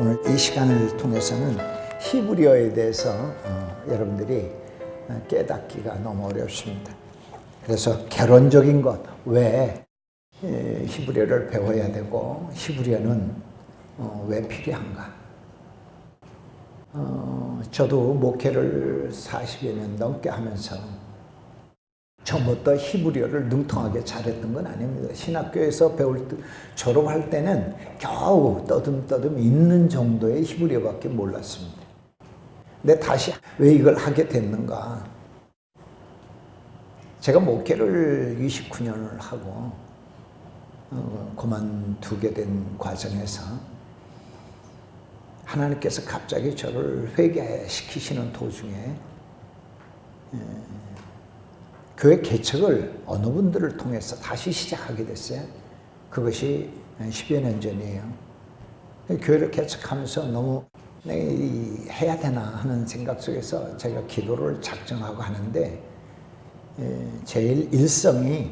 오늘 이 시간을 통해서는 히브리어에 대해서 여러분들이 깨닫기가 너무 어렵습니다. 그래서 결론적인 것, 왜 히브리어를 배워야 되고 히브리어는 왜 필요한가? 저도 목회를 40여 년 넘게 하면서 처음부터 히브리어를 능통하게 잘했던 건 아닙니다. 신학교에서 배울 때, 졸업할 때는 겨우 떠듬떠듬 있는 정도의 히브리어밖에 몰랐습니다. 근데 다시 왜 이걸 하게 됐는가? 제가 목회를 29년을 하고 그만두게 된 과정에서 하나님께서 갑자기 저를 회개시키시는 도중에 교회 개척을 어느 분들을 통해서 다시 시작하게 됐어요. 그것이 10여 년 전이에요. 교회를 개척하면서 너무 해야 되나 하는 생각 속에서 제가 기도를 작정하고 하는데 제일 일성이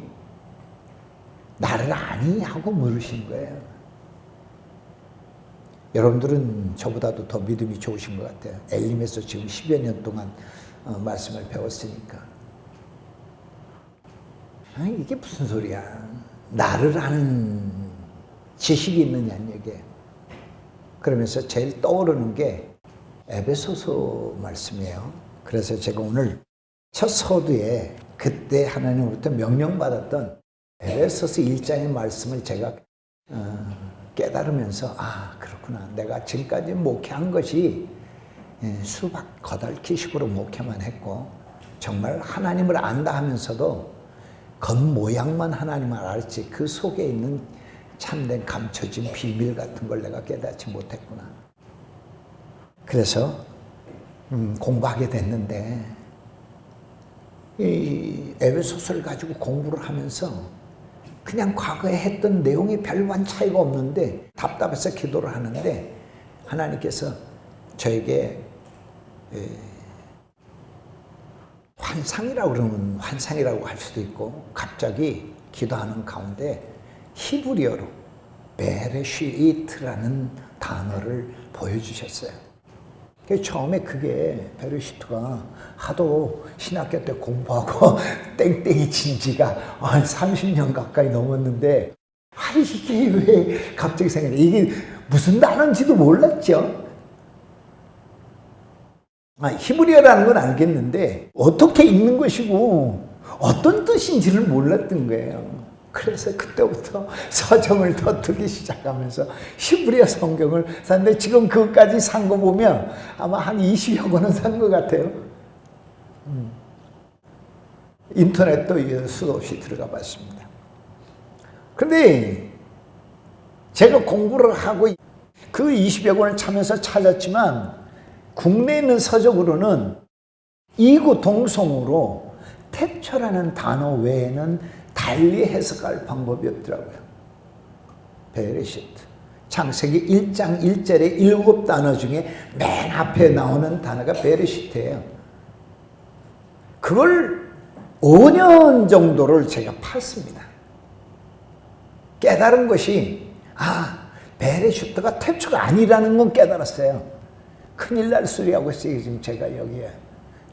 나를 아니? 하고 물으신 거예요. 여러분들은 저보다도 더 믿음이 좋으신 것 같아요. 엘림에서 지금 10여 년 동안 말씀을 배웠으니까. 아니, 이게 무슨 소리야. 나를 아는 지식이 있느냐는 얘기예요. 그러면서 제일 떠오르는 게 에베소서 말씀이에요. 그래서 제가 오늘 첫 서두에 그때 하나님으로부터 명령받았던 에베소서 1장의 말씀을 제가 깨달으면서 그렇구나. 내가 지금까지 목회한 것이 수박 거달기식으로 목회만 했고 정말 하나님을 안다 하면서도 겉모양만 하나님을 알았지 그 속에 있는 참된 감춰진 비밀 같은 걸 내가 깨닫지 못했구나. 그래서 공부하게 됐는데 이 에베소서를 가지고 공부를 하면서 그냥 과거에 했던 내용이 별반 차이가 없는데 답답해서 기도를 하는데 하나님께서 저에게 환상이라고 그러면 환상이라고 할 수도 있고 갑자기 기도하는 가운데 히브리어로 베레시트라는 단어를 보여주셨어요. 처음에 그게 베레시트가 하도 신학교 때 공부하고 땡땡이 친 지가 한 30년 가까이 넘었는데 이게 왜 갑자기 생각나? 이게 무슨 단어인지도 몰랐죠. 히브리어라는 건 알겠는데 어떻게 읽는 것이고 어떤 뜻인지를 몰랐던 거예요. 그래서 그때부터 서점을 터뜨기 시작하면서 히브리어 성경을 샀는데 지금 그것까지 산 거 보면 아마 한 20여 권은 산 것 같아요. 인터넷도 수도 없이 들어가 봤습니다. 그런데 제가 공부를 하고 그 20여 권을 차면서 찾았지만 국내에 있는 서적으로는 이구동성으로 태초라는 단어 외에는 달리 해석할 방법이 없더라고요. 베레시트. 창세기 1장 1절의 7단어 중에 맨 앞에 나오는 단어가 베레시트예요. 그걸 5년 정도를 제가 팠습니다. 깨달은 것이 베레시트가 태초가 아니라는 건 깨달았어요. 큰일 날 소리하고 있어요. 지금 제가 여기에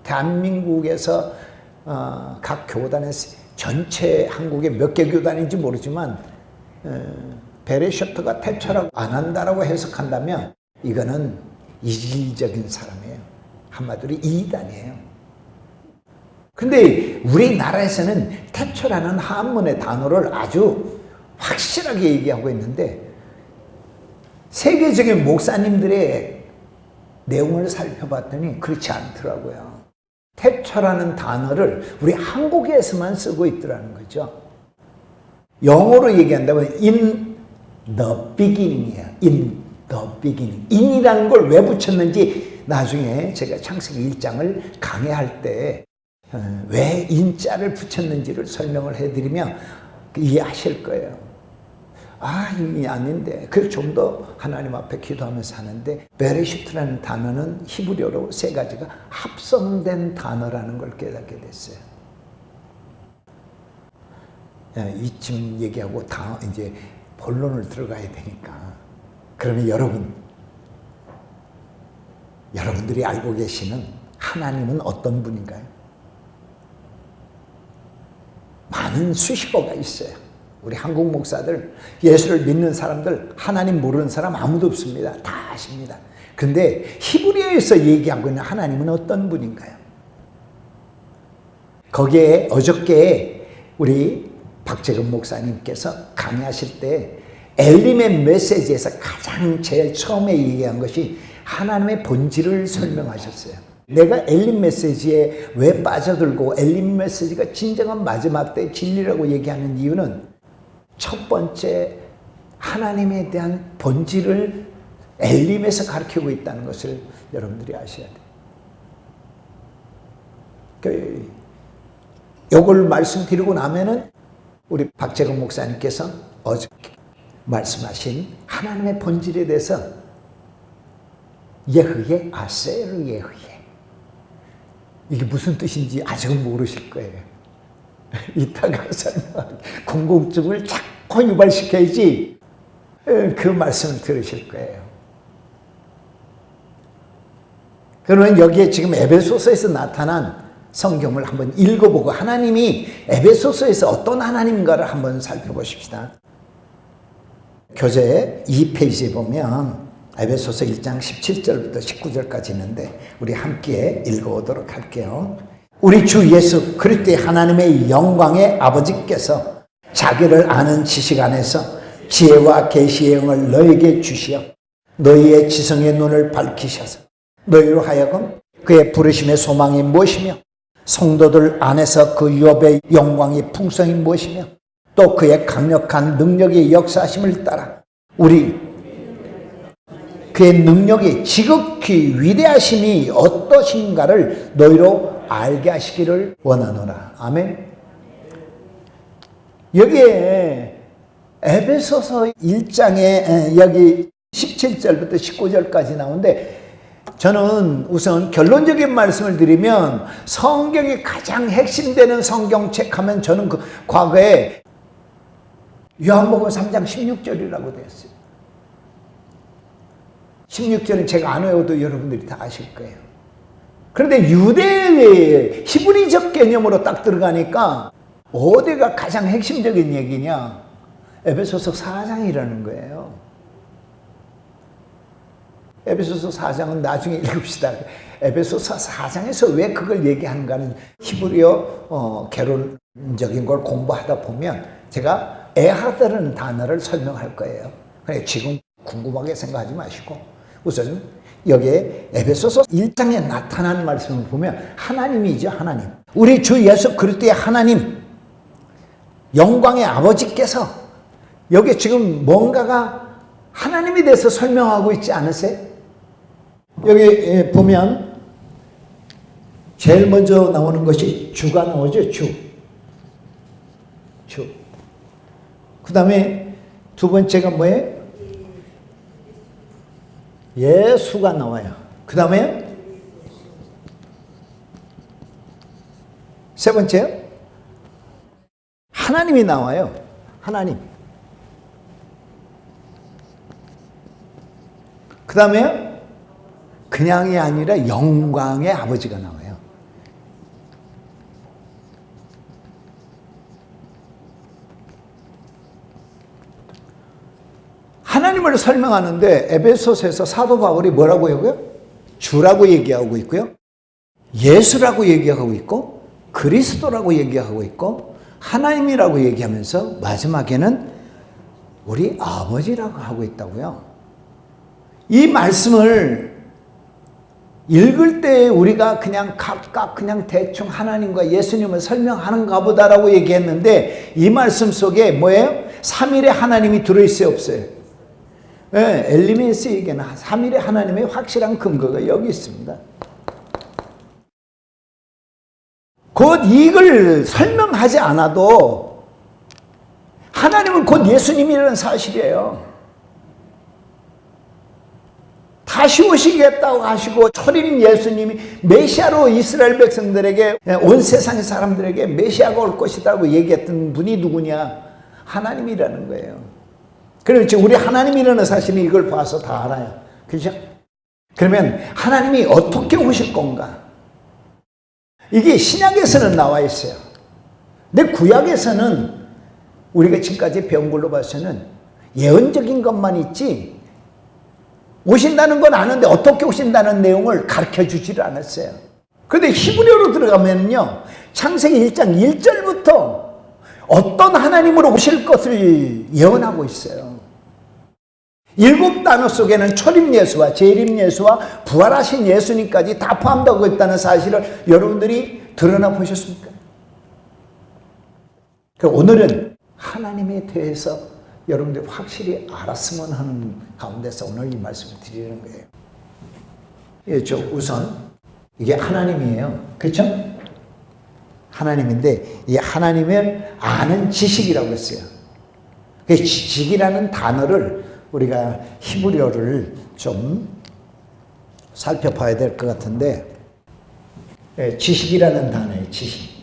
대한민국에서 각 교단의 전체 한국에 몇 개 교단인지 모르지만 베레시트가 태초라고 안 한다라고 해석한다면 이거는 이질적인 사람이에요. 한마디로 이단이에요. 근데 우리나라에서는 태초라는 한문의 단어를 아주 확실하게 얘기하고 있는데 세계적인 목사님들의 내용을 살펴봤더니 그렇지 않더라고요. 태초라는 단어를 우리 한국에서만 쓰고 있더라는 거죠. 영어로 얘기한다면 in the beginning이에요. in the beginning. in이라는 걸 왜 붙였는지 나중에 제가 창세기 1장을 강의할 때 왜 인자를 붙였는지를 설명을 해드리면 이해하실 거예요. 이게 아닌데. 그래서 좀 더 하나님 앞에 기도하면서 하는데 베레시트라는 단어는 히브리어로 세 가지가 합성된 단어라는 걸 깨닫게 됐어요. 이쯤 얘기하고 이제 본론을 들어가야 되니까. 그러면 여러분 여러분들이 알고 계시는 하나님은 어떤 분인가요? 많은 수식어가 있어요. 우리 한국 목사들, 예수를 믿는 사람들, 하나님 모르는 사람 아무도 없습니다. 다 아십니다. 그런데 히브리어에서 얘기하고 있는 하나님은 어떤 분인가요? 거기에 어저께 우리 박재근 목사님께서 강의하실 때 엘림의 메시지에서 가장 제일 처음에 얘기한 것이 하나님의 본질을 설명하셨어요. 내가 엘림 메시지에 왜 빠져들고 엘림 메시지가 진정한 마지막 때 진리라고 얘기하는 이유는 첫 번째 하나님에 대한 본질을 엘림에서 가르치고 있다는 것을 여러분들이 아셔야 돼요. 요걸 말씀드리고 나면은 우리 박재근 목사님께서 어저께 말씀하신 하나님의 본질에 대해서 예흐예 아세르 예흐예, 이게 무슨 뜻인지 아직은 모르실 거예요. 이따가 설명, 궁금증을 자꾸 유발시켜야지 그 말씀을 들으실 거예요. 그러면 여기에 지금 에베소서에서 나타난 성경을 한번 읽어보고 하나님이 에베소서에서 어떤 하나님인가를 한번 살펴보십시다. 교재 2페이지에 보면 에베소서 1장 17절부터 19절까지 있는데 우리 함께 읽어보도록 할게요. 우리 주 예수 그리스도의 하나님의 영광의 아버지께서 자기를 아는 지식 안에서 지혜와 계시의 영을 너에게 주시어 너희의 지성의 눈을 밝히셔서 너희로 하여금 그의 부르심의 소망이 무엇이며 성도들 안에서 그 유업의 영광이 풍성이 무엇이며 또 그의 강력한 능력의 역사하심을 따라 우리 그의 능력이 지극히 위대하심이 어떠신가를 너희로 알게 하시기를 원하노라. 아멘. 여기에 에베소서 1장에 여기 17절부터 19절까지 나오는데 저는 우선 결론적인 말씀을 드리면 성경이 가장 핵심되는 성경책 하면 저는 그 과거에 요한복음 3장 16절이라고 되어 있어요. 16절은 제가 안 외워도 여러분들이 다 아실 거예요. 그런데 유대의 히브리적 개념으로 딱 들어가니까 어디가 가장 핵심적인 얘기냐? 에베소서 4장이라는 거예요. 에베소서 4장은 나중에 읽읍시다. 에베소서 4장에서 왜 그걸 얘기하는가는 히브리어 개론적인 걸 공부하다 보면 제가 에하드라는 단어를 설명할 거예요. 그러니까 지금 궁금하게 생각하지 마시고 우선 여기에 에베소서 1장에 나타난 말씀을 보면 하나님이죠. 하나님. 우리 주 예수 그리스도의 하나님 영광의 아버지께서 여기 지금 뭔가가 하나님에 대해서 설명하고 있지 않으세요? 여기 보면 제일 먼저 나오는 것이 주가 나오죠. 주. 그 다음에 두 번째가 뭐예요? 예수가 나와요. 그 다음에 세 번째요? 하나님이 나와요. 하나님. 그 다음에 그냥이 아니라 영광의 아버지가 나와요. 하나님을 설명하는데 에베소서에서 사도 바울이 뭐라고 하고요? 주라고 얘기하고 있고요. 예수라고 얘기하고 있고 그리스도라고 얘기하고 있고 하나님이라고 얘기하면서 마지막에는 우리 아버지라고 하고 있다고요. 이 말씀을 읽을 때 우리가 그냥 각각 그냥 대충 하나님과 예수님을 설명하는가 보다라고 얘기했는데 이 말씀 속에 뭐예요? 3일의 하나님이 들어있어요, 없어요? 네, 엘리메스에게는 3일의 하나님의 확실한 근거가 여기 있습니다. 곧 이걸 설명하지 않아도 하나님은 곧 예수님이라는 사실이에요. 다시 오시겠다고 하시고 초림 예수님이 메시아로 이스라엘 백성들에게 온 세상의 사람들에게 메시아가 올 것이라고 얘기했던 분이 누구냐? 하나님이라는 거예요. 그렇지. 우리 하나님이라는 사실은 이걸 봐서 다 알아요. 그렇죠? 그러면 하나님이 어떻게 오실 건가? 이게 신약에서는 나와 있어요. 근데 구약에서는 우리가 지금까지 배운 걸로 봐서는 예언적인 것만 있지 오신다는 건 아는데 어떻게 오신다는 내용을 가르쳐 주지를 않았어요. 그런데 히브리어로 들어가면요, 창세기 1장 1절부터 어떤 하나님으로 오실 것을 예언하고 있어요. 7 단어 속에는 초림 예수와 재림 예수와 부활하신 예수님까지 다 포함되고 있다는 사실을 여러분들이 드러나 보셨습니까? 오늘은 하나님에 대해서 여러분들이 확실히 알았으면 하는 가운데서 오늘 이 말씀을 드리는 거예요. 예, 우선 이게 하나님이에요. 그렇죠? 하나님인데 이 하나님을 아는 지식이라고 했어요. 지식이라는 단어를 우리가 히브리어를 좀 살펴봐야 될 것 같은데, 예, 지식이라는 단어예요. 지식.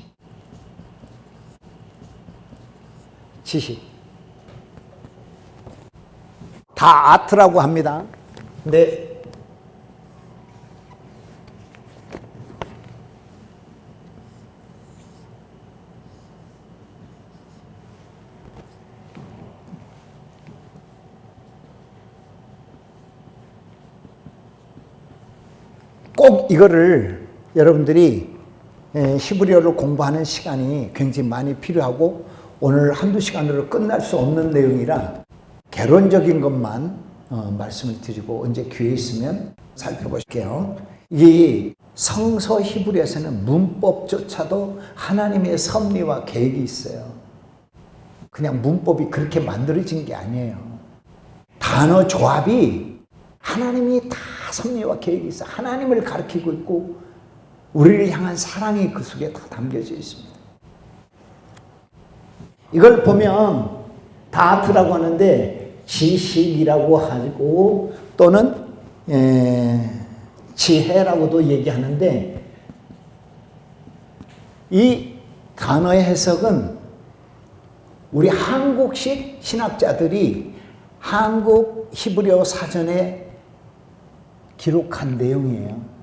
다 아트라고 합니다. 근데 꼭 이거를 여러분들이 히브리어를 공부하는 시간이 굉장히 많이 필요하고 오늘 한두 시간으로 끝날 수 없는 내용이라 개론적인 것만 말씀을 드리고 언제 기회 있으면 살펴보실게요. 이 성서 히브리어에서는 문법조차도 하나님의 섭리와 계획이 있어요. 그냥 문법이 그렇게 만들어진 게 아니에요. 단어 조합이 하나님이 다 섭리와 계획이 있어. 하나님을 가리키고 있고 우리를 향한 사랑이 그 속에 다 담겨져 있습니다. 이걸 보면 다트라고 하는데 지식이라고 하고 또는 지혜라고도 얘기하는데 이 단어의 해석은 우리 한국식 신학자들이 한국 히브리어 사전에 기록한 내용이에요.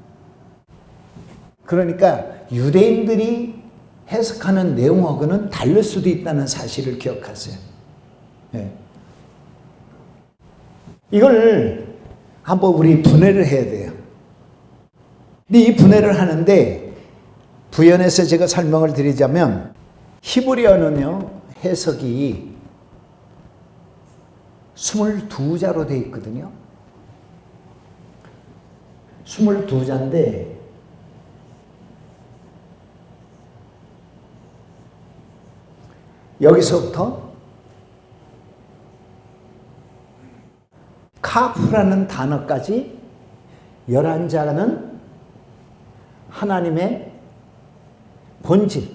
그러니까 유대인들이 해석하는 내용하고는 다를 수도 있다는 사실을 기억하세요. 네. 이걸 한번 우리 분해를 해야 돼요. 근데 이 분해를 하는데 부연해서 제가 설명을 드리자면 히브리어는요, 해석이 22자로 되어 있거든요. 22자인데 여기서부터 카프라는 단어까지 11자는 하나님의 본질,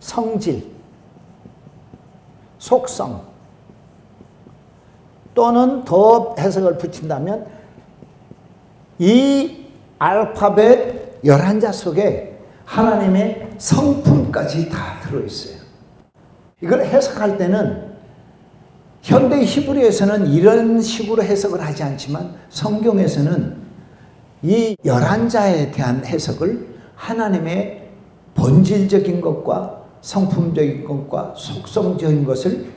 성질, 속성 또는 더 해석을 붙인다면 이 알파벳 11자 속에 하나님의 성품까지 다 들어있어요. 이걸 해석할 때는 현대 히브리어에서는 이런 식으로 해석을 하지 않지만 성경에서는 이 11자에 대한 해석을 하나님의 본질적인 것과 성품적인 것과 속성적인 것을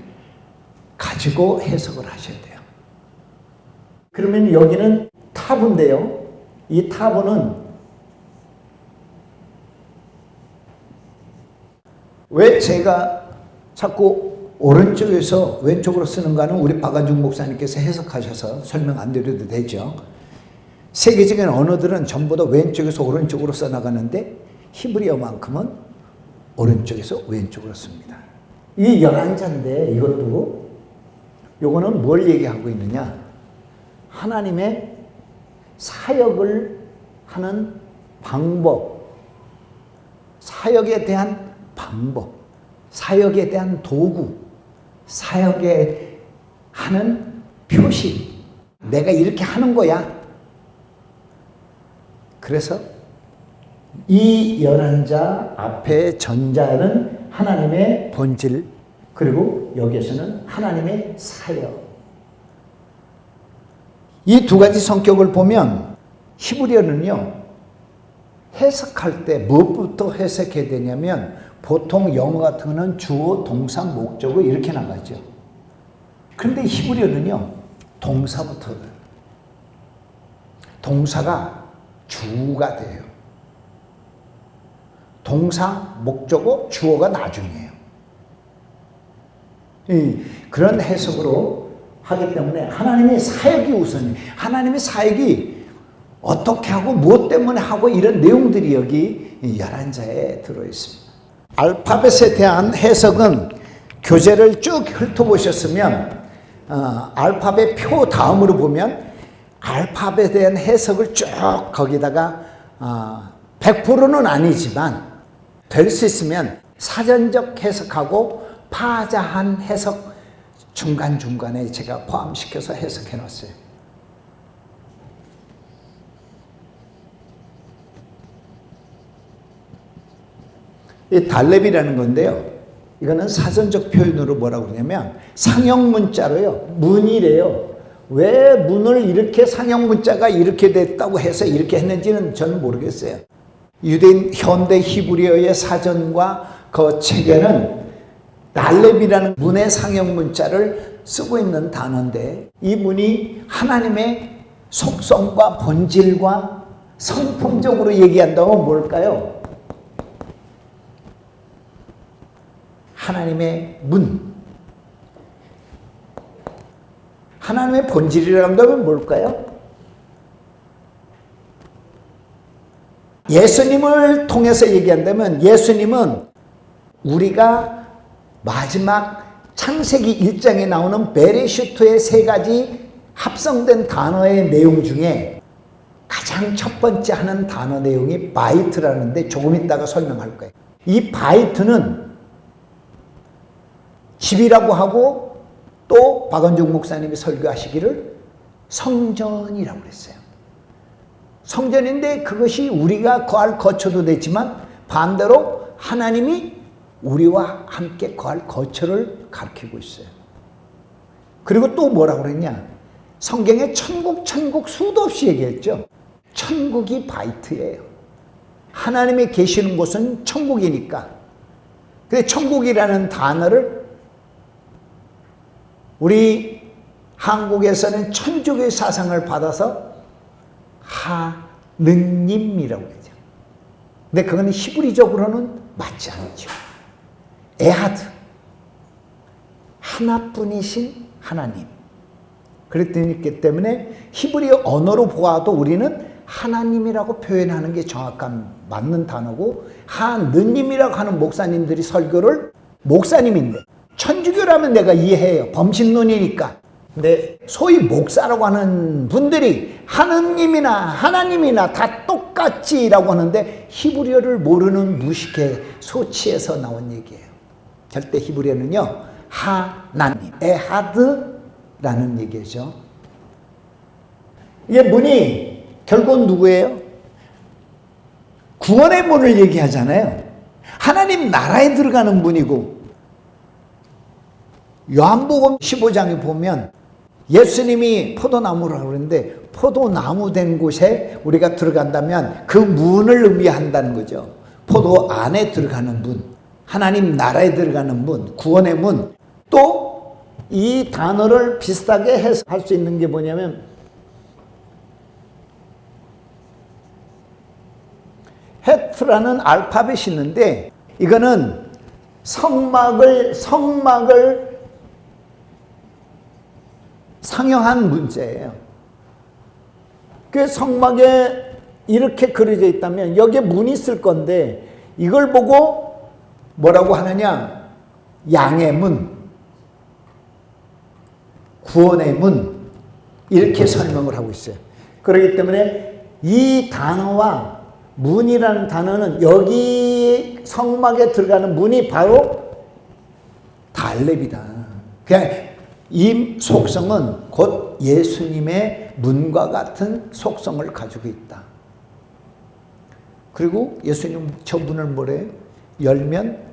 가지고 해석을 하셔야 돼요. 그러면 여기는 타부인데요. 이 타부는 왜 제가 자꾸 오른쪽에서 왼쪽으로 쓰는가는 우리 박안중 목사님께서 해석하셔서 설명 안 드려도 되죠. 세계적인 언어들은 전부 다 왼쪽에서 오른쪽으로 써나가는데 히브리어만큼은 오른쪽에서 왼쪽으로 씁니다. 이 11자인데 이것도 요거는 뭘 얘기하고 있느냐? 하나님의 사역을 하는 방법, 사역에 대한 방법, 사역에 대한 도구, 사역에 하는 표시, 내가 이렇게 하는 거야. 그래서 이 11자 앞에 전자는 하나님의 본질, 그리고 여기에서는 하나님의 사역. 이 두 가지 성격을 보면 히브리어는요, 해석할 때 무엇부터 해석해야 되냐면 보통 영어 같은 거는 주어, 동사, 목적어 이렇게 나가죠. 그런데 히브리어는요, 동사부터 돼요. 동사가 주가 돼요. 동사, 목적어, 주어가 나중이에요. 그런 해석으로 하기 때문에 하나님의 사역이 우선이에요. 하나님의 사역이 어떻게 하고 무엇 때문에 하고 이런 내용들이 여기 11자에 들어있습니다. 알파벳에 대한 해석은 교재를 쭉 훑어보셨으면 알파벳 표 다음으로 보면 알파벳에 대한 해석을 쭉 거기다가 100%는 아니지만 될 수 있으면 사전적 해석하고 파자한 해석 중간중간에 제가 포함시켜서 해석해 놨어요. 이 달렙이라는 건데요, 이거는 사전적 표현으로 뭐라고 그러냐면 상형 문자로요, 문이래요. 왜 문을 이렇게 상형 문자가 이렇게 됐다고 해서 이렇게 했는지는 저는 모르겠어요. 유대인 현대 히브리어의 사전과 그 책에는 달렙이라는 문의 상형 문자를 쓰고 있는 단어인데, 이 문이 하나님의 속성과 본질과 성품적으로 얘기한다면 뭘까요? 하나님의 문. 하나님의 본질이라고 한다면 뭘까요? 예수님을 통해서 얘기한다면 예수님은 우리가 마지막 창세기 1장에 나오는 베레시트의 3가지 합성된 단어의 내용 중에 가장 첫 번째 하는 단어 내용이 바이트라는데 조금 이따가 설명할 거예요. 이 바이트는 집이라고 하고 또 박원중 목사님이 설교하시기를 성전이라고 그랬어요. 성전인데 그것이 우리가 거할 거처도 됐지만 반대로 하나님이 우리와 함께 거할 거처를 가리키고 있어요. 그리고 또 뭐라고 그랬냐? 성경에 천국 수도 없이 얘기했죠. 천국이 바이트예요. 하나님이 계시는 곳은 천국이니까. 근데 천국이라는 단어를 우리 한국에서는 천주교의 사상을 받아서 하느님이라고 그러죠. 근데 그건 히브리적으로는 맞지 않죠. 에하드, 하나뿐이신 하나님. 그랬기 때문에 히브리어 언어로 보아도 우리는 하나님이라고 표현하는 게 정확한 맞는 단어고, 하느님이라고 하는 목사님들이 설교를, 목사님인데 천주교라면 내가 이해해요. 범신론이니까. 근데 소위 목사라고 하는 분들이 하느님이나 하나님이나 다 똑같지라고 하는데 히브리어를 모르는 무식의 소치에서 나온 얘기예요. 절대 히브리어는요, 하나님, 에하드라는 얘기죠. 이게 문이 결국은 누구예요? 구원의 문을 얘기하잖아요. 하나님 나라에 들어가는 문이고, 요한복음 15장에 보면 예수님이 포도나무라고 그러는데 포도나무 된 곳에 우리가 들어간다면 그 문을 의미한다는 거죠. 포도 안에 들어가는 문, 하나님 나라에 들어가는 문, 구원의 문. 또 이 단어를 비슷하게 해석할 수 있는 게 뭐냐면 헤트라는 알파벳이 있는데 이거는 성막을 상형한 문제예요. 그 성막에 이렇게 그려져 있다면 여기에 문이 있을 건데 이걸 보고 뭐라고 하느냐? 양의 문, 구원의 문, 이렇게 설명을 하고 있어요. 그렇기 때문에 이 단어와 문이라는 단어는 여기 성막에 들어가는 문이 바로 달렙이다. 그냥 이 속성은 곧 예수님의 문과 같은 속성을 가지고 있다. 그리고 예수님 저 문을 뭐래요? 열면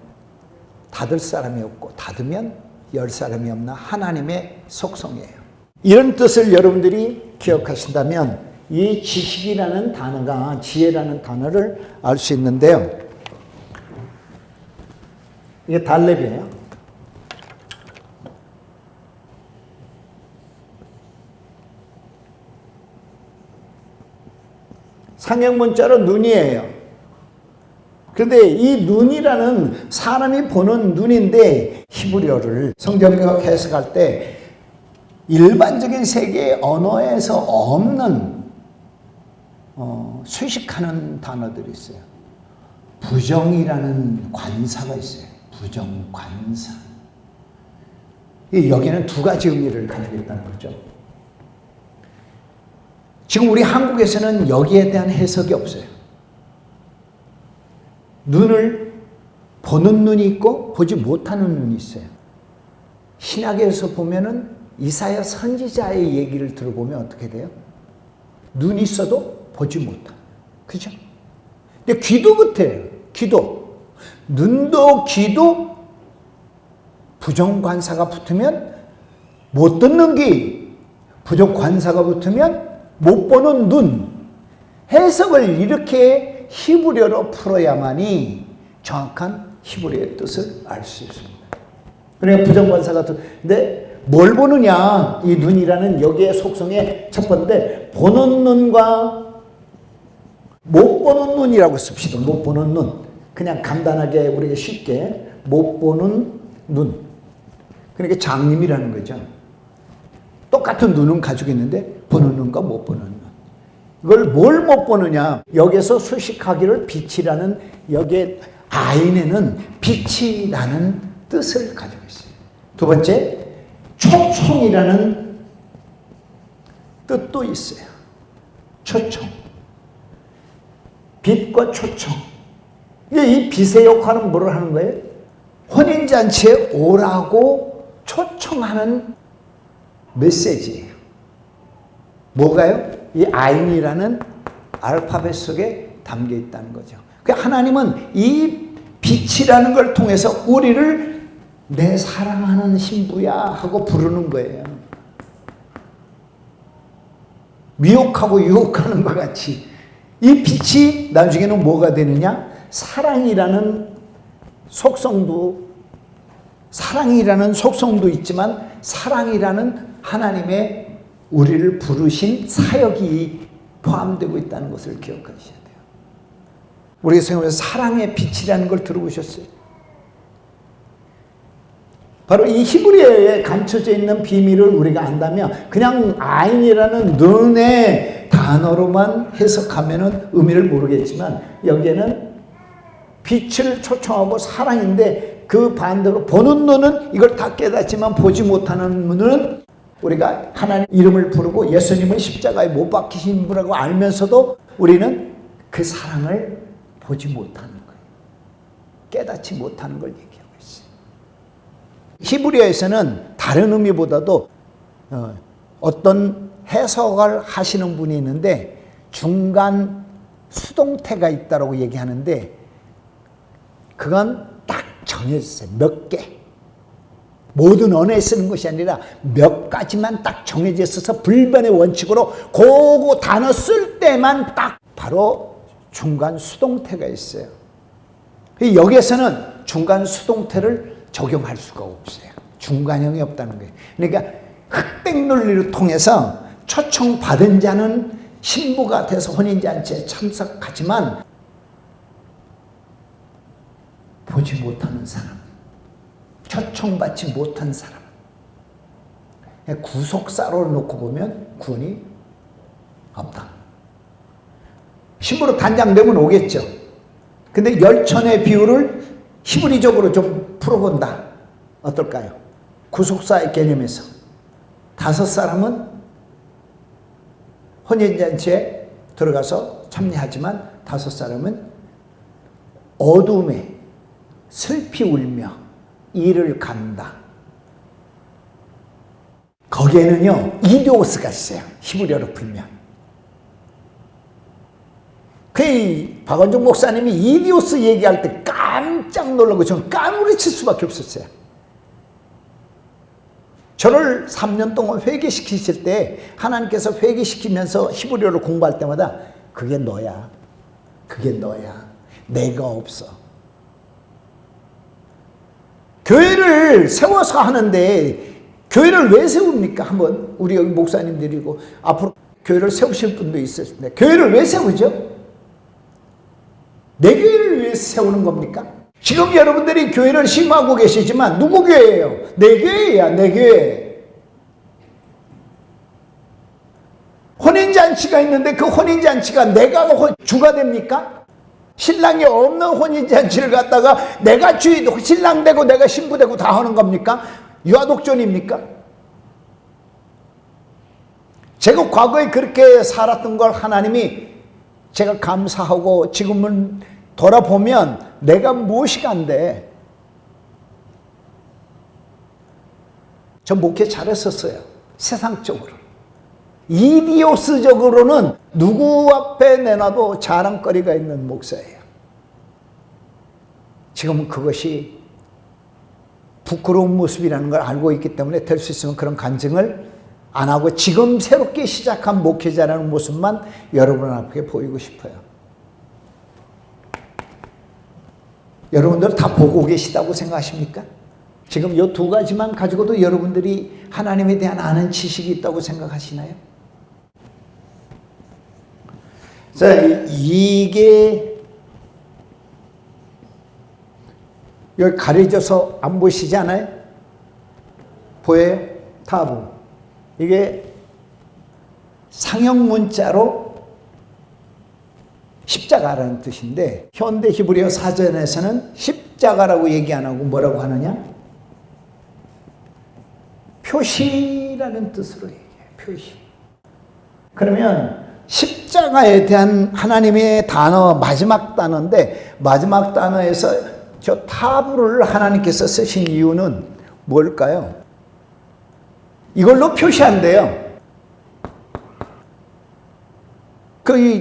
닫을 사람이 없고 닫으면 열 사람이 없나? 하나님의 속성이에요. 이런 뜻을 여러분들이 기억하신다면 이 지식이라는 단어가 지혜라는 단어를 알 수 있는데요. 이게 달렙이에요. 상형문자로 눈이에요. 그런데 이 눈이라는 사람이 보는 눈인데 히브리어를 성경학 해석할 때 일반적인 세계의 언어에서 없는 수식하는 단어들이 있어요. 부정이라는 관사가 있어요. 부정관사. 여기는 두 가지 의미를 가지고 있다는 거죠. 지금 우리 한국에서는 여기에 대한 해석이 없어요. 눈을 보는 눈이 있고 보지 못하는 눈이 있어요. 신약에서 보면은 이사야 선지자의 얘기를 들어보면 어떻게 돼요? 눈이 있어도 보지 못한. 그죠? 근데 귀도 같아요. 귀도. 눈도 귀도 부정관사가 붙으면 못 듣는 귀, 부정관사가 붙으면 못 보는 눈. 해석을 이렇게 히브리어로 풀어야만이 정확한 히브리어의 뜻을 알 수 있습니다. 그러니까 부정관사가 근데 뭘 보느냐? 이 눈이라는 여기의 속성의 첫 번째, 보는 눈과 못 보는 눈이라고 씁시다. 못 보는 눈. 그냥 간단하게 우리가 쉽게 못 보는 눈. 그러니까 장님이라는 거죠. 똑같은 눈은 가지고 있는데 보는 눈과 못 보는 눈. 이걸 뭘 못 보느냐? 여기서 수식하기를 빛이라는 여기에 아인에는 빛이라는 뜻을 가지고 있어요. 두 번째, 초청이라는 뜻도 있어요. 초청. 빛과 초청. 이 빛의 역할은 뭐를 하는 거예요? 혼인잔치에 오라고 초청하는 메시지예요. 뭐가요? 이 아인이라는 알파벳 속에 담겨 있다는 거죠. 하나님은 이 빛이라는 걸 통해서 우리를 내 사랑하는 신부야 하고 부르는 거예요. 미혹하고 유혹하는 것 같이 이 빛이 나중에는 뭐가 되느냐? 사랑이라는 속성도 있지만 사랑이라는 하나님의 우리를 부르신 사역이 포함되고 있다는 것을 기억하셔야 돼요. 우리가 생각해서 사랑의 빛이라는 걸 들어보셨어요? 바로 이 히브리어에 감춰져 있는 비밀을 우리가 안다면 그냥 아인이라는 눈의 단어로만 해석하면 의미를 모르겠지만 여기에는 빛을 초청하고 사랑인데 그 반대로 보는 눈은 이걸 다 깨닫지만 보지 못하는 눈은 우리가 하나님 이름을 부르고 예수님은 십자가에 못 박히신 분이라고 알면서도 우리는 그 사랑을 보지 못하는 거예요. 깨닫지 못하는 걸 얘기하고 있어요. 히브리어에서는 다른 의미보다도 어떤 해석을 하시는 분이 있는데 중간 수동태가 있다고 얘기하는데 그건 딱 정해졌어요. 몇 개. 모든 언어에 쓰는 것이 아니라 몇 가지만 딱 정해져 있어서 불변의 원칙으로 그 단어 쓸 때만 딱 바로 중간 수동태가 있어요. 여기에서는 중간 수동태를 적용할 수가 없어요. 중간형이 없다는 거예요. 그러니까 흑백 논리를 통해서 초청받은 자는 신부가 돼서 혼인잔치에 참석하지만 보지 못하는 사람, 초청받지 못한 사람, 구속사로 놓고 보면 구원이 없다. 신부로 단장되면 오겠죠. 근데 열천의 비율을 히브리적으로 좀 풀어본다. 어떨까요? 구속사의 개념에서 5사람은 혼인잔치에 들어가서 참여하지만 5사람은 어둠에 슬피 울며 이를 간다. 거기에는요 이디오스가 있어요. 히브리어로 풀면. 박원종 목사님이 이디오스 얘기할 때 깜짝 놀라고 저는 까무러칠 수밖에 없었어요. 저를 3년 동안 회개시키실 때 하나님께서 회개시키면서 히브리어를 공부할 때마다 그게 너야. 그게 너야. 내가 없어. 교회를 세워서 하는데 교회를 왜 세웁니까? 한번 우리 여기 목사님들이고 앞으로 교회를 세우실 분도 있을 텐데 교회를 왜 세우죠? 내 교회를 위해서 세우는 겁니까? 지금 여러분들이 교회를 심하고 계시지만 누구 교회예요? 내 교회야, 내 교회. 혼인잔치가 있는데 그 혼인잔치가 내가 주가 됩니까? 신랑이 없는 혼인잔치를 갖다가 내가 신랑 되고 내가 신부 되고 다 하는 겁니까? 유아독존입니까? 제가 과거에 그렇게 살았던 걸 하나님이 제가 감사하고 지금은 돌아보면 내가 무엇이 안 돼. 저 목회 잘했었어요. 세상적으로. 이디오스적으로는 누구 앞에 내놔도 자랑거리가 있는 목사예요. 지금은 그것이 부끄러운 모습이라는 걸 알고 있기 때문에 될 수 있으면 그런 간증을 안 하고 지금 새롭게 시작한 목회자라는 모습만 여러분 앞에 보이고 싶어요. 여러분들 다 보고 계시다고 생각하십니까? 지금 이 두 가지만 가지고도 여러분들이 하나님에 대한 아는 지식이 있다고 생각하시나요? 자, 이게 여기 가려져서 안 보이시지 않아요? 보여요? 타부. 이게 상형 문자로 십자가라는 뜻인데 현대 히브리어 사전에서는 십자가라고 얘기 안 하고 뭐라고 하느냐? 표시라는 뜻으로 얘기해요. 표시. 그러면 십자가에 대한 하나님의 단어 마지막 단어인데 마지막 단어에서 저 타부를 하나님께서 쓰신 이유는 뭘까요? 이걸로 표시한대요.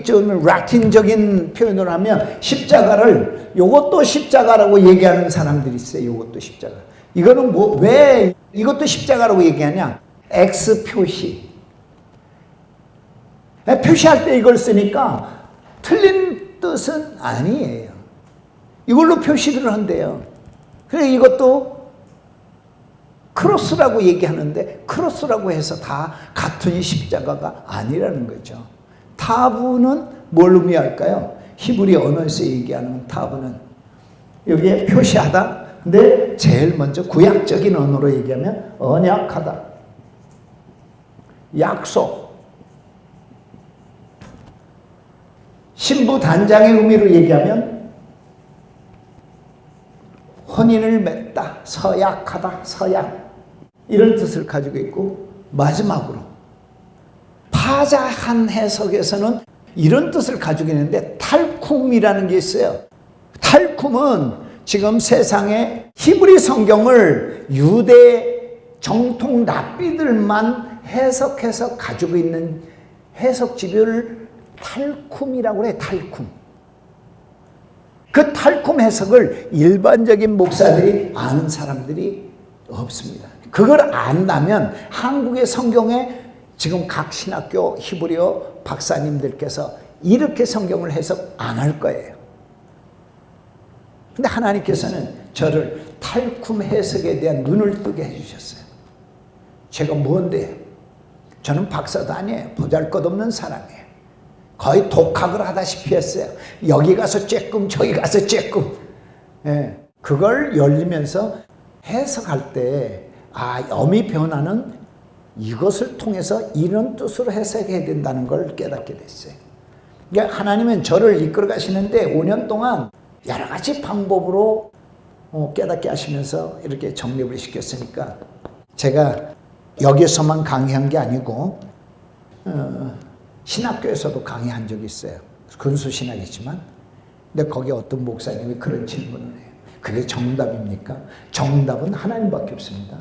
좀 라틴적인 표현으로 하면 십자가를 이것도 십자가라고 얘기하는 사람들이 있어요. 이것도 십자가. 이거는 왜 이것도 십자가라고 얘기하냐? X 표시. 표시할 때 이걸 쓰니까 틀린 뜻은 아니에요. 이걸로 표시를 한대요. 그래 이것도 크로스라고 얘기하는데 크로스라고 해서 다 같은 십자가가 아니라는 거죠. 타부는 뭘 의미할까요? 히브리 언어에서 얘기하는 타부는 여기에 표시하다. 근데 제일 먼저 구약적인 언어로 얘기하면 언약하다. 약속. 신부 단장의 의미로 얘기하면 혼인을 맺다. 서약하다. 서약. 이런 뜻을 가지고 있고 마지막으로 파자한 해석에서는 이런 뜻을 가지고 있는데 탈쿰이라는 게 있어요. 탈쿰은 지금 세상에 히브리 성경을 유대 정통 랍비들만 해석해서 가지고 있는 해석 지표를 탈쿰이라고 해요. 탈쿰. 그 탈쿰 해석을 일반적인 목사들이 아는 사람들이 없습니다. 그걸 안다면 한국의 성경에 지금 각 신학교 히브리어 박사님들께서 이렇게 성경을 해석 안 할 거예요. 근데 하나님께서는 저를 탈쿰 해석에 대한 눈을 뜨게 해주셨어요. 제가 뭔데요? 저는 박사도 아니에요. 보잘것없는 사람이에요. 거의 독학을 하다시피 했어요. 여기 가서 쬐끔 저기 가서 쬐끔. 예, 그걸 열리면서 해석할 때 어미 변화는 이것을 통해서 이런 뜻으로 해석해야 된다는 걸 깨닫게 됐어요. 그러니까 하나님은 저를 이끌어 가시는데 5년 동안 여러 가지 방법으로 깨닫게 하시면서 이렇게 정립을 시켰으니까 제가 여기서만 강의한 게 아니고 신학교에서도 강의한 적이 있어요. 근수신학이지만. 근데 거기 어떤 목사님이 그런 질문을 해요. 그게 정답입니까? 정답은 하나님밖에 없습니다.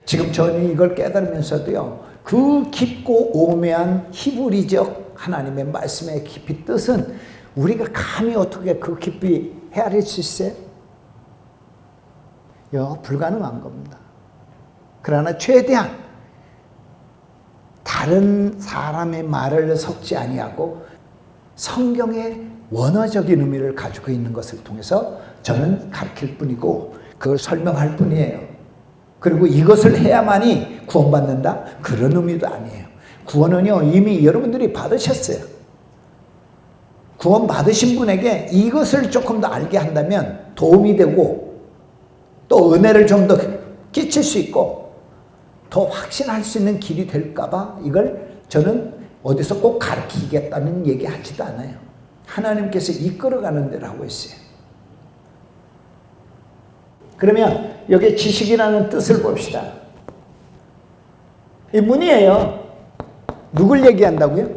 지금 저는 이걸 깨달으면서도요. 그 깊고 오묘한 히브리적 하나님의 말씀의 깊이 뜻은 우리가 감히 어떻게 그 깊이 헤아릴 수 있어요? 불가능한 겁니다. 그러나 최대한 다른 사람의 말을 섞지 아니하고 성경의 원어적인 의미를 가지고 있는 것을 통해서 저는 가르칠 뿐이고 그걸 설명할 뿐이에요. 그리고 이것을 해야만이 구원받는다? 그런 의미도 아니에요. 구원은요, 이미 여러분들이 받으셨어요. 구원 받으신 분에게 이것을 조금 더 알게 한다면 도움이 되고 또 은혜를 좀 더 끼칠 수 있고 더 확신할 수 있는 길이 될까봐 이걸 저는 어디서 꼭 가르치겠다는 얘기 하지도 않아요. 하나님께서 이끌어가는 대로 하고 있어요. 그러면 여기 지식이라는 뜻을 봅시다. 이 문이에요. 누굴 얘기한다고요?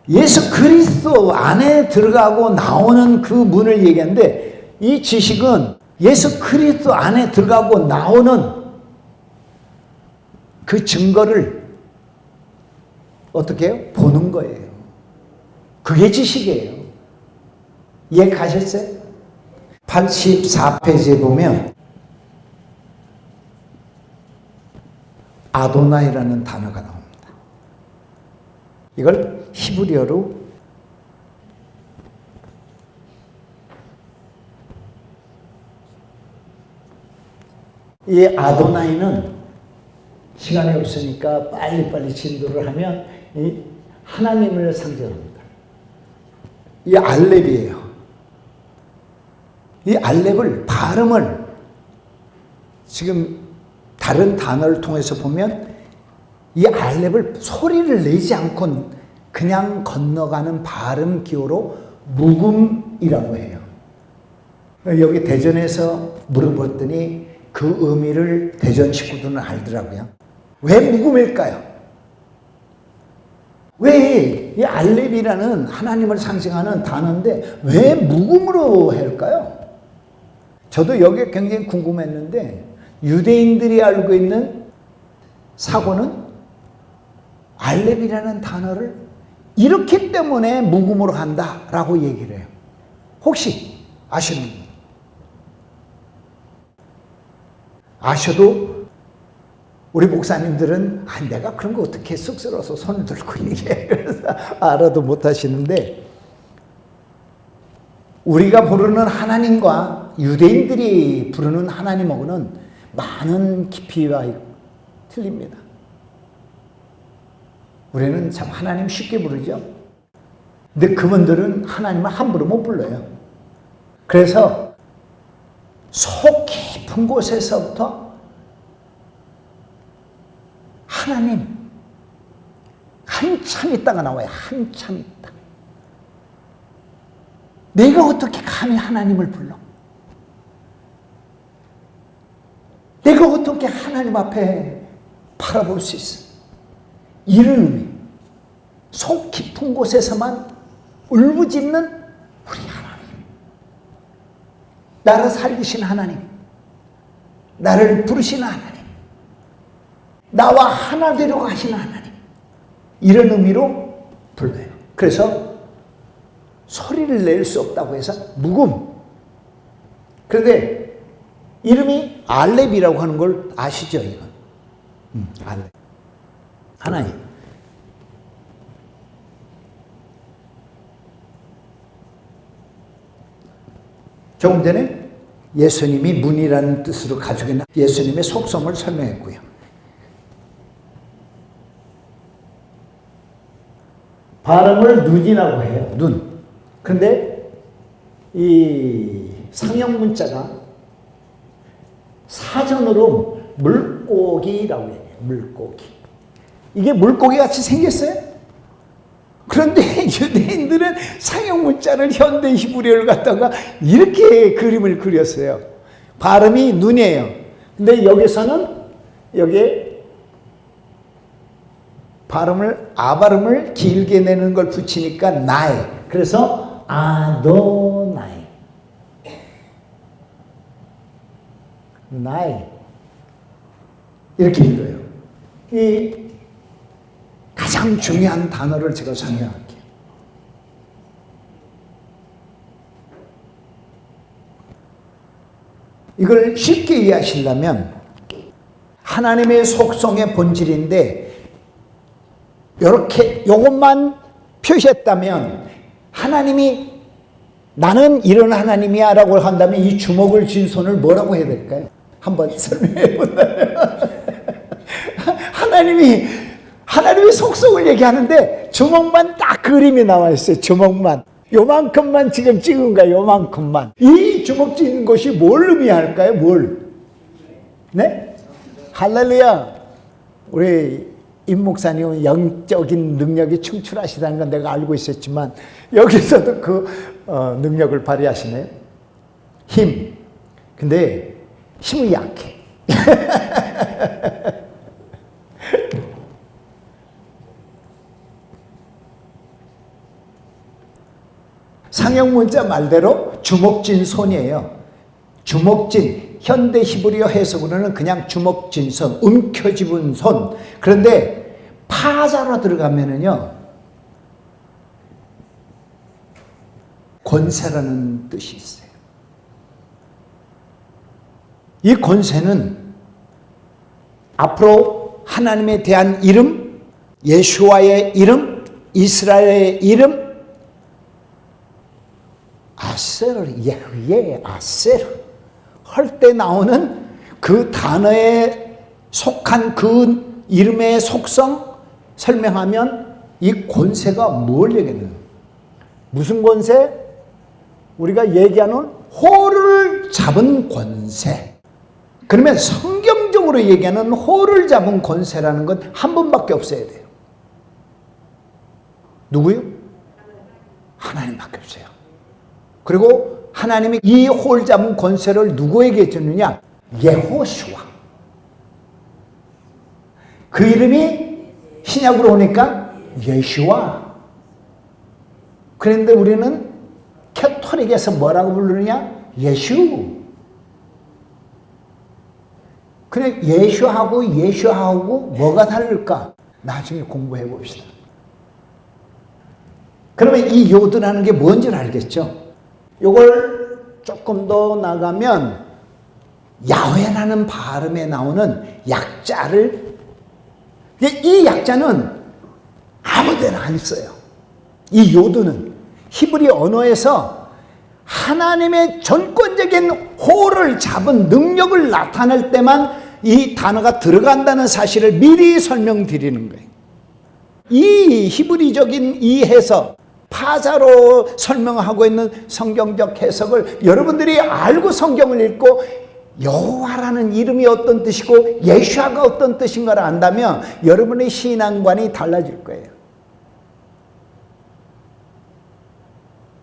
예수 그리스도 안에 들어가고 나오는 그 문을 얘기하는데 이 지식은 예수 그리스도 안에 들어가고 나오는 그 증거를 어떻게 해요? 보는 거예요. 그게 지식이에요. 이해 가셨어요? 84페이지에 보면 아도나이라는 단어가 나옵니다. 이걸 히브리어로 이 아도나이는 시간이 없으니까 빨리빨리 진도를 하면 이 하나님을 상징합니다. 이 알렙이에요. 이 알렙을 발음을 지금 다른 단어를 통해서 보면 이 알렙을 소리를 내지 않고 그냥 건너가는 발음 기호로 묵음이라고 해요. 여기 대전에서 물어봤더니 그 의미를 대전 식구들은 알더라고요. 왜 묵음일까요? 왜 이 알렙이라는 하나님을 상징하는 단어인데 왜 묵음으로 할까요? 저도 여기에 굉장히 궁금했는데 유대인들이 알고 있는 사고는 알렙이라는 단어를 이렇기 때문에 묵음으로 한다라고 얘기를 해요. 혹시 아시는 분? 아셔도 우리 목사님들은 내가 그런 거 어떻게 쑥스러워서 손을 들고 얘기해. 그래서 알아도 못 하시는데 우리가 부르는 하나님과 유대인들이 부르는 하나님하고는 많은 깊이가 틀립니다. 우리는 참 하나님 쉽게 부르죠. 근데 그분들은 하나님을 함부로 못 불러요. 그래서 속 깊은 곳에서부터 하나님 한참 있다가 나와요. 한참 있다. 내가 어떻게 감히 하나님을 불러? 내가 어떻게 하나님 앞에 바라볼 수 있어? 이런 의미. 속 깊은 곳에서만 울부짖는 우리 하나님. 나를 살리신 하나님. 나를 부르신 하나님. 나와 하나 되려고 하신 하나님. 이런 의미로 불러요. 그래서 소리를 낼 수 없다고 해서 묵음. 그런데 이름이 알렙이라고 하는 걸 아시죠? 이건 알렙. 하나님. 조금 전에 예수님이 문이라는 뜻으로 가지고 있는 예수님의 속성을 설명했고요. 발음을 눈이라고 해요. 눈. 근데 이 상형 문자가 사전으로 물고기라고 해요. 물고기. 이게 물고기 같이 생겼어요. 그런데 유대인들은 상형 문자를 현대 히브리어를 갖다가 이렇게 그림을 그렸어요. 발음이 눈이에요. 근데 여기서는 여기에 발음을 길게 내는 걸 붙이니까 나이. 그래서 아도나이. 나이. 이렇게 읽어요. 이 가장 중요한 단어를 제가 설명할게요. 이걸 쉽게 이해하시려면 하나님의 속성의 본질인데 이렇게 이것만 표시했다면 하나님이 나는 이런 하나님이야 라고 한다면 이 주먹을 쥔 손을 뭐라고 해야 될까요? 한번 설명해 본다면 하나님의 속성을 얘기하는데 주먹만 딱 그림이 나와 있어요. 주먹만. 요만큼만 지금 찍은 거야. 요만큼만. 이 주먹 쥐는 것이 뭘 의미할까요? 뭘? 네? 할렐루야. 우리 임 목사님은 영적인 능력이 충출하시다는 건 내가 알고 있었지만 여기서도 그 능력을 발휘하시네요. 힘. 근데 힘이 약해. 상형문자 말대로 주먹진 손이에요. 주먹진, 현대 히브리어 해석으로는 그냥 주먹진 손, 움켜쥐은 손. 그런데 파자로 들어가면은요, 권세라는 뜻이 있어요. 이 권세는 앞으로 하나님에 대한 이름, 예수와의 이름, 이스라엘의 이름, 아세르, 예흐예, 아세르 할 때 나오는 그 단어에 속한 그 이름의 속성 설명하면 이 권세가 뭘 얘기하는? 무슨 권세? 우리가 얘기하는 호를 잡은 권세. 그러면 성경적으로 얘기하는 호를 잡은 권세라는 건 한 분밖에 없어야 돼요. 누구요? 하나님밖에 없어요. 그리고 하나님이 이 홀 잡은 권세를 누구에게 주느냐? 여호수아. 그 이름이 신약으로 오니까 예수와. 그런데 우리는 캐토릭에서 뭐라고 부르느냐? 예수. 그래, 예수하고 뭐가 다를까? 나중에 공부해 봅시다. 그러면 이 요드라는 게 뭔지를 알겠죠? 요걸 조금 더 나가면 야훼라는 발음에 나오는 약자를, 이 약자는 아무데나 안 써요. 이 요드는 히브리 언어에서 하나님의 전권적인 호를 잡은 능력을 나타낼 때만 이 단어가 들어간다는 사실을 미리 설명드리는 거예요. 이 히브리적인 이 해석, 파자로 설명하고 있는 성경적 해석을 여러분들이 알고 성경을 읽고 여호와라는 이름이 어떤 뜻이고 예수아가 어떤 뜻인가를 안다면 여러분의 신앙관이 달라질 거예요.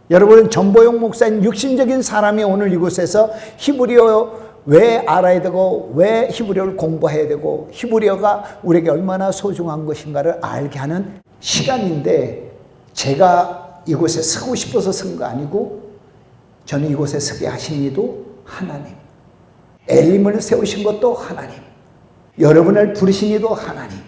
여러분은 전보용 목사님 육신적인 사람이 오늘 이곳에서 히브리어 왜 알아야 되고 왜 히브리어를 공부해야 되고 히브리어가 우리에게 얼마나 소중한 것인가를 알게 하는 시간인데, 제가 이곳에 서고 싶어서 쓴 거 아니고 저는 이곳에 서게 하신 이도 하나님, 엘림을 세우신 것도 하나님, 여러분을 부르신 이도 하나님.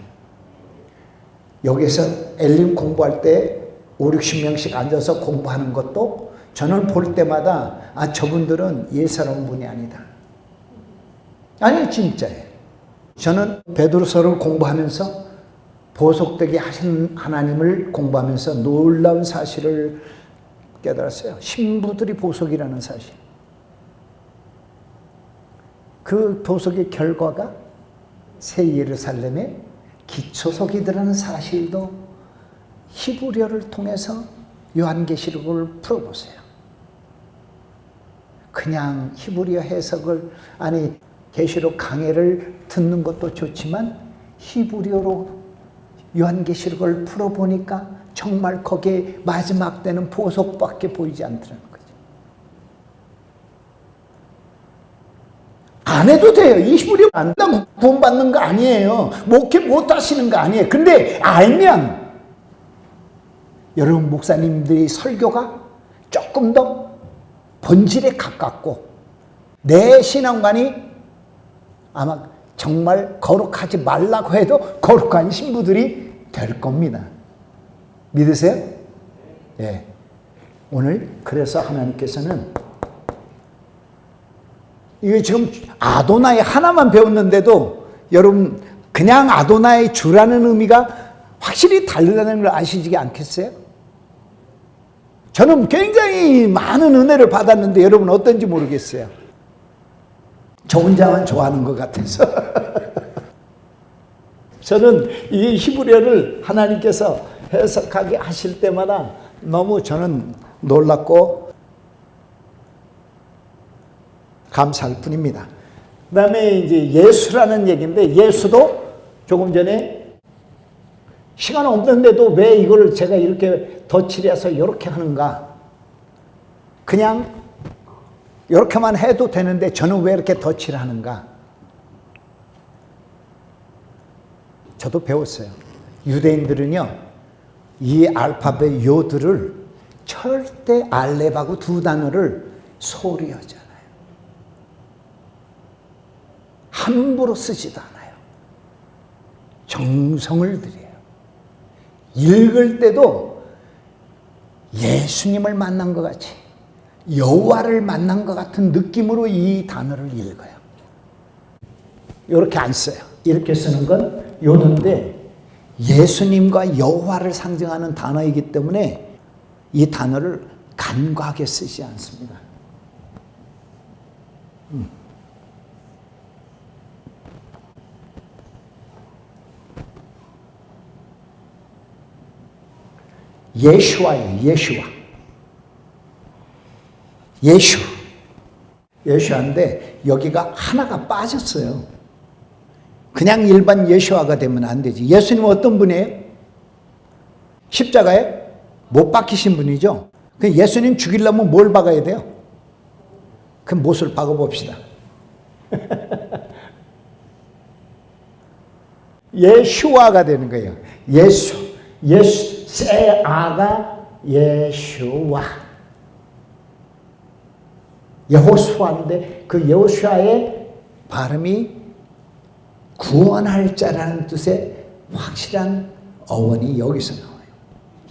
여기서 엘림 공부할 때 5, 60명씩 앉아서 공부하는 것도 저는 볼 때마다 저분들은 예사로운 분이 아니다. 아니 진짜예요. 저는 베드로서를 공부하면서 보석되게 하신 하나님을 공부하면서 놀라운 사실을 깨달았어요. 신부들이 보석이라는 사실. 그 보석의 결과가 새 예루살렘의 기초석이더라는 사실도 히브리어를 통해서 요한계시록을 풀어보세요. 그냥 히브리어 해석을, 아니 계시록 강해를 듣는 것도 좋지만 히브리어로 요한계시록을 풀어보니까 정말 거기에 마지막 때는 보석밖에 보이지 않더라는 거죠. 안 해도 돼요. 이 히브리어 안다고 돈 받는 거 아니에요. 목회 못 하시는 거 아니에요. 근데 알면 여러분 목사님들이 설교가 조금 더 본질에 가깝고 내 신앙관이 아마 정말 거룩하지 말라고 해도 거룩한 신부들이 될 겁니다. 믿으세요? 예. 오늘 그래서 하나님께서는 이게 지금 아도나이 하나만 배웠는데도 여러분 그냥 아도나이 주라는 의미가 확실히 다르다는 걸 아시지 않겠어요? 저는 굉장히 많은 은혜를 받았는데 여러분 어떤지 모르겠어요. 저 혼자만 좋아하는 것 같아서. 저는 이 히브리어를 하나님께서 해석하게 하실 때마다 너무 저는 놀랍고 감사할 뿐입니다. 그 다음에 이제 예수라는 얘기인데, 예수도 조금 전에 시간 없는데도 왜 이걸 제가 이렇게 덧칠해서 이렇게 하는가? 그냥 이렇게만 해도 되는데 저는 왜 이렇게 덧칠하는가? 저도 배웠어요. 유대인들은요, 이 알파벳 요들을 절대 알렙하고 두 단어를 소리 하잖아요. 함부로 쓰지도 않아요. 정성을 들여요. 읽을 때도 예수님을 만난 것 같이, 여호와를 만난 것 같은 느낌으로 이 단어를 읽어요. 이렇게 안 써요. 이렇게 쓰는 건 요든데, 예수님과 여호와를 상징하는 단어이기 때문에 이 단어를 간과하게 쓰지 않습니다. 예슈아예요. 예슈아인데 여기가 하나가 빠졌어요. 그냥 일반 예슈아가 되면 안 되지. 예수님은 어떤 분이에요? 십자가에 못 박히신 분이죠. 예수님 죽이려면 뭘 박아야 돼요? 그 못을 박아봅시다. 예슈아가 되는 거예요. 세아가 예슈아. 여호수아인데 그 여호수아의 발음이 구원할 자라는 뜻의 확실한 어원이 여기서 나와요.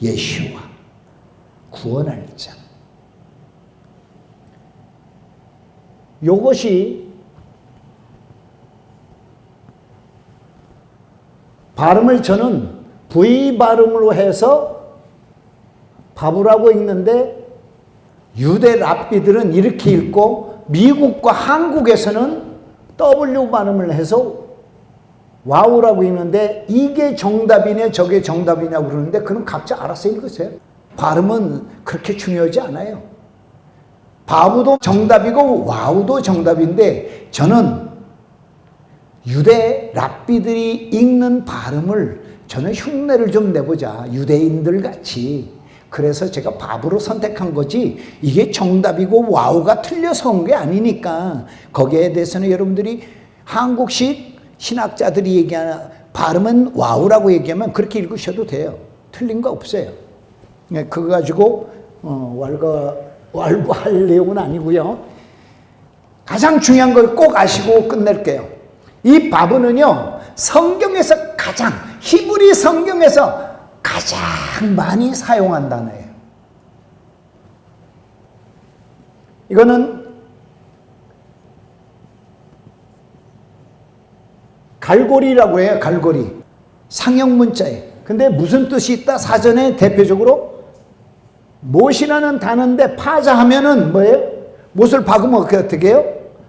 예슈아, 구원할 자. 요것이 발음을 저는 V 발음으로 해서 바브라고 읽는데, 유대 랍비들은 이렇게 읽고 미국과 한국에서는 W 발음을 해서 와우라고 읽는데, 이게 정답이네 저게 정답이냐고 그러는데 그건 각자 알아서 읽으세요. 발음은 그렇게 중요하지 않아요. 바브도 정답이고 와우도 정답인데, 저는 유대 랍비들이 읽는 발음을 저는 흉내를 좀 내보자, 유대인들 같이. 그래서 제가 바브로 선택한 거지, 이게 정답이고 와우가 틀려서 온 게 아니니까. 거기에 대해서는 여러분들이 한국식 신학자들이 얘기하는 발음은 와우라고 얘기하면 그렇게 읽으셔도 돼요. 틀린 거 없어요. 그거 가지고 왈부할 내용은 아니고요. 가장 중요한 걸 꼭 아시고 끝낼게요. 이 바브는요, 성경에서 히브리 성경에서 가장 많이 사용한 단어예요. 이거는 갈고리라고 해요. 갈고리. 상형 문자예요. 근데 무슨 뜻이 있다? 사전에 대표적으로 못이라는 단어인데 파자하면은 뭐예요? 못을 박으면 어떻게 해요?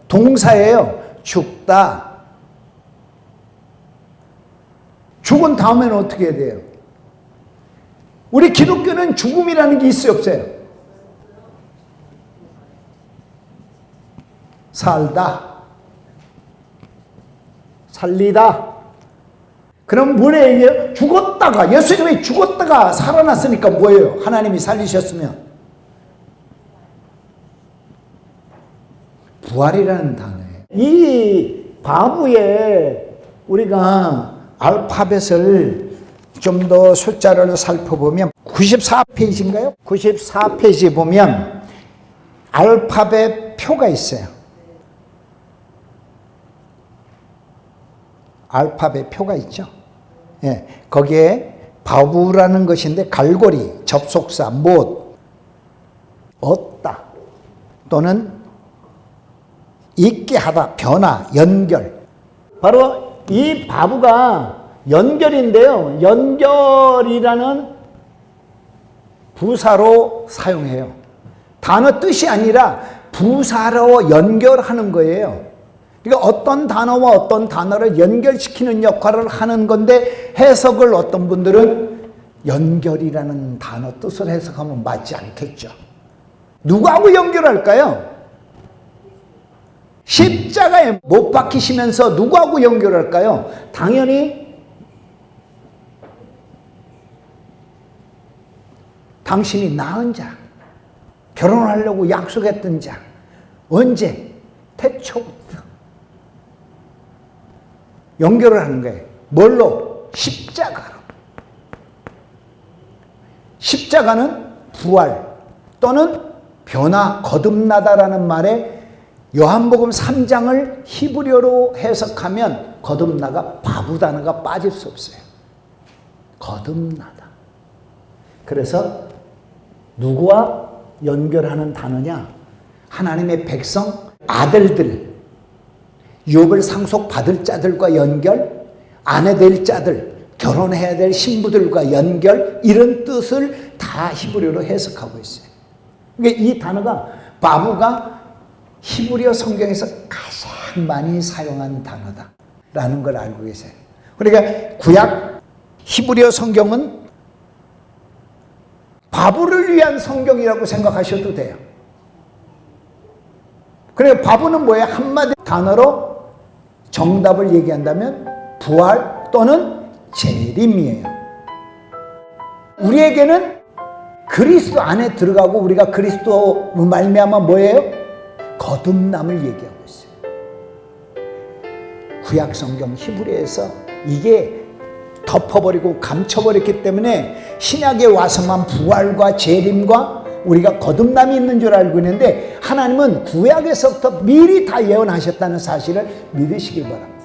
동사예요. 죽다. 죽은 다음에는 어떻게 해야 돼요? 우리 기독교는 죽음이라는 게 있어요, 없어요? 살다, 살리다. 그럼 뭐래요? 죽었다가, 예수님이 죽었다가 살아났으니까 뭐예요? 하나님이 살리셨으면 부활이라는 단어예요. 이 바브에 우리가 알파벳을 좀 더 숫자를 살펴보면 94페이지인가요? 94페이지 보면 알파벳 표가 있어요. 알파벳 표가 있죠. 예, 거기에 바브라는 것인데 갈고리, 접속사, 못, 얻다 또는 있게 하다, 변화, 연결. 바로 이 바부가 연결인데요. 연결이라는 부사로 사용해요. 단어 뜻이 아니라 부사로 연결하는 거예요. 그러니까 어떤 단어와 어떤 단어를 연결시키는 역할을 하는 건데, 해석을 어떤 분들은 연결이라는 단어 뜻을 해석하면 맞지 않겠죠. 누구하고 연결할까요? 십자가에 못 박히시면서 누구하고 연결할까요? 당연히 당신이 낳은 자, 결혼하려고 약속했던 자. 언제? 태초부터 연결을 하는 거예요. 뭘로? 십자가로. 십자가는 부활 또는 변화, 거듭나다라는 말에 요한복음 3장을 히브리어로 해석하면 거듭나가 바부 단어가 빠질 수 없어요. 거듭나다. 그래서 누구와 연결하는 단어냐? 하나님의 백성, 아들들, 유업을 상속받을 자들과 연결, 아내 될 자들, 결혼해야 될 신부들과 연결, 이런 뜻을 다 히브리어로 해석하고 있어요. 그러니까 이 단어가, 바부가 히브리어 성경에서 가장 많이 사용한 단어다라는 걸 알고 계세요. 그러니까 구약 히브리어 성경은 바부를 위한 성경이라고 생각하셔도 돼요. 그러니까 바부는 뭐예요? 한마디 단어로 정답을 얘기한다면 부활 또는 재림이에요. 우리에게는 그리스도 안에 들어가고 우리가 그리스도 말미암아 뭐예요? 거듭남을 얘기하고 있어요. 구약 성경 히브리에서 이게 덮어버리고 감춰버렸기 때문에 신약에 와서만 부활과 재림과 우리가 거듭남이 있는 줄 알고 있는데, 하나님은 구약에서부터 미리 다 예언하셨다는 사실을 믿으시길 바랍니다.